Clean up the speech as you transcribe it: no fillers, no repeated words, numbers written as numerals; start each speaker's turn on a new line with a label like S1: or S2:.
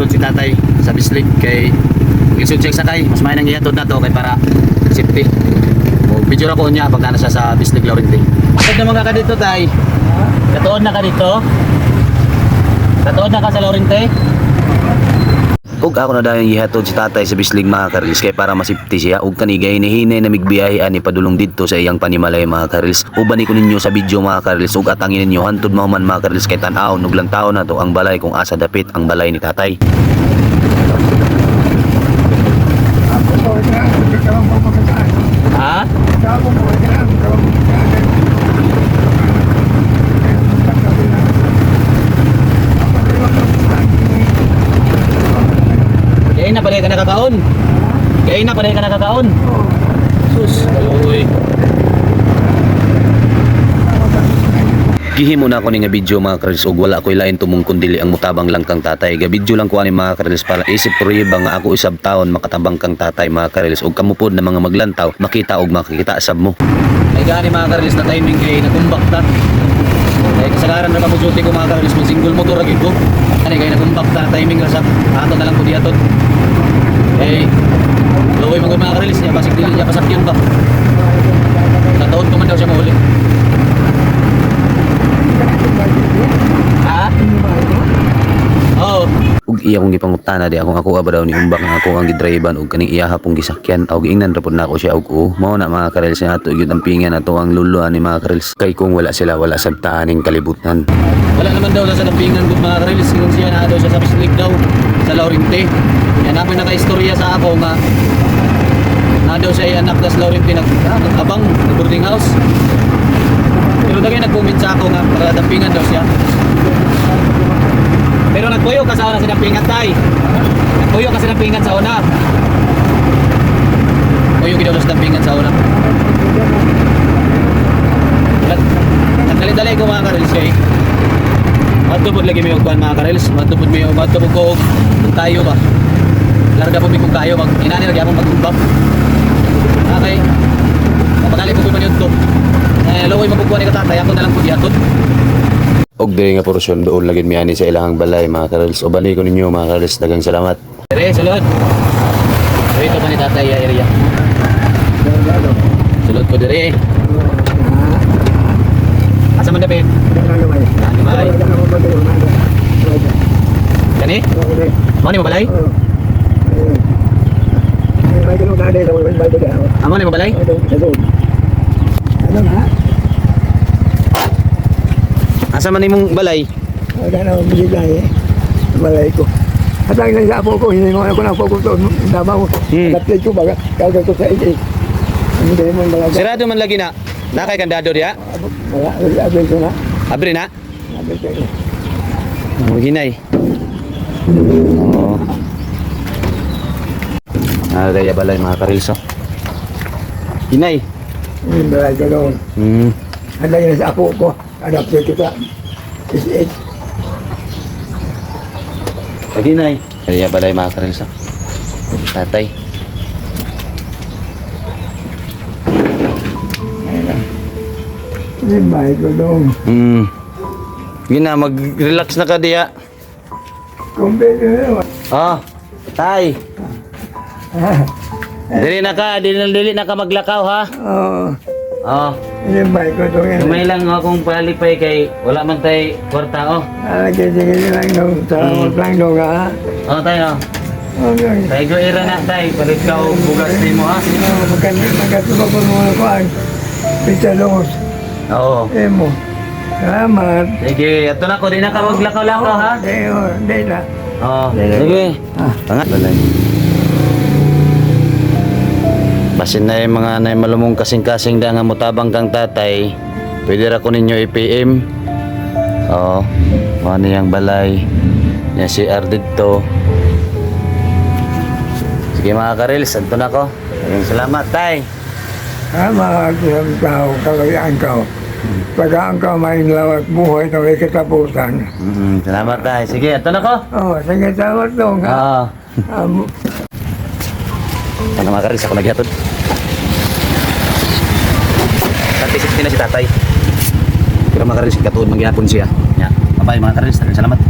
S1: gihatod si tatay sa Bislig kay isud check sakay mas may nang gihatod na to kay para safety. O video ra ko niya pag na siya sa Bislig Laurenti. Atod na mga ka dito tay. Katuod na ka dito. Katuod na ka sa Laurenti.
S2: Ug ako na dayon gihatod si tatay sa Bislig mga karils kay para masipti siya ug kanigay hinahinay na migbiyahe ani padulong didto sa iyang panimalay mga karils. Ubani ko ninyo sa video mga karils ug atangin ninyo hantud mahuman mga karils kay tan-aw nuglang taon na to ang balay kung asa dapit ang balay ni tatay.
S1: Ha? Kaya na pala ka nakakaon. Kaya na pala ka nakakaon. Sus, uy.
S2: Gihimo na ako ni nga video mga karils ug wala ko'y lain tumong kundili ang mutabang lang kang tatay. Ga video lang ko ani mga karils para isip prueba nga ako isab taon makatabang kang tatay mga karils ug kamupod na mga maglantaw makita ug makikita sab mo.
S1: Ay gani mga karils na timing kay nakumbak ta. Ay kasagaran ra ka mo duty ko mga karils mo single motor ra gid ko. Ani kay nakumbak ta timing ra sa ato na lang ko diaton. Eh loy mga karils niya basig dili niya pasakyan ba. Nataon ko man daw siya mahuli. Ha? Oh.
S2: Ug iya kong gipangutana di akong ako ba daw ni umbak nga ako ang gidriban ug kaning iya hapong gisakyan ug ingnan ra pud nako siya ug mao na mga karels na ato gyud ang pingan ato ang luluan ni mga karels kay kung wala sila wala sab taaning kalibutan.
S1: Wala naman daw sa napingan gud mga karels kung siya na daw siya sa Bislig daw sa Laurenti. Yan namin naka-istorya sa ako nga na daw siya anak das Laurenti nag-abang sa boarding house. Pero dagay nag-comment sa ako nga para dampingan daw siya. Pero nagpuyo ka sa una sa dampingan tay. Nagpuyo ka sa dampingan sa una. Puyo gidaw sa dampingan sa una. Nagdali-dali ko mga karels kay matupod lagi may ugban mga karels. Matupod ko kung tayo ba. Larga po may kung tayo. Inani lagi akong mag-umbak. Okay. Mapadali po ko man yun to. Loy mapugkuhan ni katatay. Ako na lang po diatod.
S2: Og diri nga porsyon doon lagid mi ani sa ilahang balay mga karels. Ubani ko ninyo mga karels daghang salamat.
S1: Dire, sulod. So ito pa ni tatay ya area. Sulod ko dire. Asa man dapit? Ani bay. Kani? Mo ni mo balay? Amo ni mo balay?
S3: Ano na?
S2: Asa man imong balay?
S3: Wala na akong biligay balay ko. At ang nasa po ko, hindi mo ako na po ko ito. Dabaw, naplit ko baga, kagad ko sa itik. Hindi mo yung balaga.
S2: Sirado man lagi na. Nakay kandado diya?
S3: Wala, abel ko na.
S2: Abri na.
S3: Abel ko na.
S2: Hinay. Oo. Daya balay mga karils. Hinay.
S3: Yung balay ko doon. At ang nasa po ko, adapted ko sa is-it.
S2: Hinay. Daya balay mga karils. Tatay.
S3: Yung bahay ko doon.
S2: Gina, mag-relax na ka diya.
S3: Kumpleto na naman.
S2: Oh, tay. Dili na ka maglakaw ha.
S3: Oo.
S2: Oh,
S3: Yung bahay ko doon.
S2: may lang akong palipay kay wala man tay kwarta oh.
S3: Sige lang doon. Salamat lang doon ha.
S2: Oh, tay oh.
S3: Okay.
S2: Tay go ira na tay, palit ka og bugas nimo ha.
S3: Magkatuba ko mga kuhan. Pizza Longos.
S2: Oo.
S3: Emo. Salamat.
S2: Sige, ato na ko di na ka maglakaw-lakaw ha.
S3: Hindi na.
S2: Oo. Sige. Tangat balay. Basin na yung mga na malumong kasing-kasing da nga mutabang kang tatay. Pwede ra ko ninyo i-PM. Oo. Ano yung balay. Yan si dito. Sige mga karils, anto na ko. Ayun, salamat tay.
S3: Salamat sa tao, kagayaan ka. Pagka ang kamay lawat buhay na may katapusan.
S2: Salamat tay. Sige, anto na ko.
S3: Oo, sige, salamat dong.
S2: Oo. Ano mga karils, ako nagyatod. Natisip din na si tatay. Pero mga karils, katuod mangyapon siya. Bye mga karils, salamat.